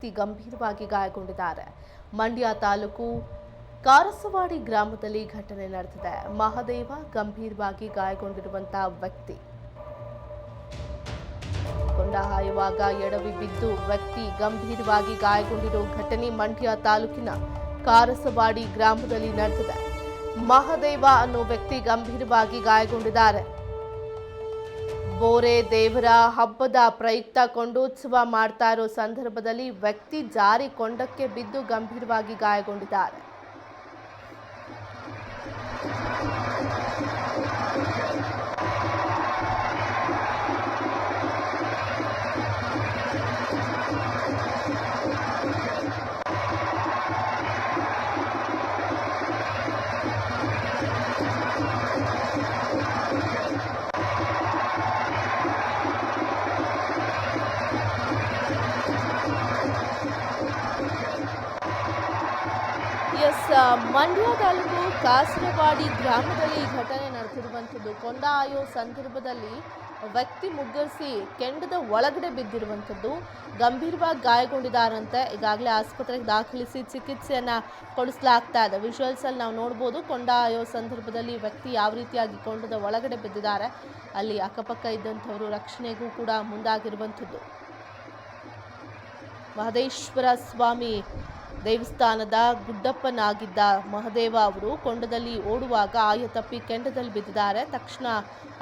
ಗಂಭೀರವಾಗಿ ಗಾಯಗೊಂಡಿದ್ದಾರೆ. ಮಂಡ್ಯ ತಾಲೂಕು ಕಾರಸವಾಡಿ ಗ್ರಾಮದಲ್ಲಿ ಘಟನೆ ನಡೆದಿದೆ. ಮಹದೇವ ಗಂಭೀರವಾಗಿ ಗಾಯಗೊಂಡಿರುವಂತಹ ವ್ಯಕ್ತಿ ಕೊಂಡ ಹಾಯುವಾಗ ಎಡವಿ ಬಿದ್ದು ವ್ಯಕ್ತಿ ಗಂಭೀರವಾಗಿ ಗಾಯಗೊಂಡಿರುವ ಘಟನೆ ಮಂಡ್ಯ ತಾಲೂಕಿನ ಕಾರಸವಾಡಿ ಗ್ರಾಮದಲ್ಲಿ ನಡೆದಿದೆ. ಮಹದೇವ ಅನ್ನೋ ವ್ಯಕ್ತಿ ಗಂಭೀರವಾಗಿ ಗಾಯಗೊಂಡಿದ್ದಾರೆ. ಬೋರೆ ದೇವರ ಹಬ್ಬದ ಪ್ರಯುಕ್ತ ಕೊಂಡೋತ್ಸವ ಮಾಡ್ತಾ ಇರೋ ಸಂದರ್ಭದಲ್ಲಿ ವ್ಯಕ್ತಿ ಜಾರಿ ಕೊಂಡಕ್ಕೆ ಬಿದ್ದು ಗಂಭೀರವಾಗಿ ಗಾಯಗೊಂಡಿದ್ದಾರೆ. ಮಂಡ್ಯ ತಾಲೂಕು ಕಾಸರವಾಡಿ ಗ್ರಾಮದಲ್ಲಿ ಘಟನೆ ನಡೆದಿರುವಂಥದ್ದು. ಕೊಂಡ ಆಯೋ ಸಂದರ್ಭದಲ್ಲಿ ವ್ಯಕ್ತಿ ಮುಗ್ಗರಿಸಿ ಕೆಂಡದ ಒಳಗಡೆ ಬಿದ್ದಿರುವಂಥದ್ದು. ಗಂಭೀರವಾಗಿ ಗಾಯಗೊಂಡಿದ್ದಾರಂತೆ. ಈಗಾಗಲೇ ಆಸ್ಪತ್ರೆಗೆ ದಾಖಲಿಸಿ ಚಿಕಿತ್ಸೆಯನ್ನ ಕೊಡಿಸಲಾಗ್ತಾ ಇದೆ. ವಿಜುವಲ್ಸ್ ಅಲ್ಲಿ ನಾವು ನೋಡ್ಬೋದು ಕೊಂಡ ಆಯೋ ಸಂದರ್ಭದಲ್ಲಿ ವ್ಯಕ್ತಿ ಯಾವ ರೀತಿಯಾಗಿ ಕೊಂಡದ ಒಳಗಡೆ ಬಿದ್ದಿದ್ದಾರೆ. ಅಲ್ಲಿ ಅಕ್ಕಪಕ್ಕ ಇದ್ದಂಥವರು ರಕ್ಷಣೆಗೂ ಕೂಡ ಮುಂದಾಗಿರುವಂಥದ್ದು. ಮಹದೇಶ್ವರ ಸ್ವಾಮಿ ದೇವಸ್ಥಾನದ ಗುಡ್ಡಪ್ಪನಾಗಿದ್ದ ಮಹದೇವ ಅವರು ಕೊಂಡದಲ್ಲಿ ಓಡುವಾಗ ಆಯ ತಪ್ಪಿ ಕೆಂಡದಲ್ಲಿ ಬಿದ್ದಿದ್ದಾರೆ. ತಕ್ಷಣ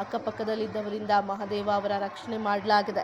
ಅಕ್ಕಪಕ್ಕದಲ್ಲಿದ್ದವರಿಂದ ಮಹದೇವ ಅವರ ರಕ್ಷಣೆ ಮಾಡಲಾಗಿದೆ.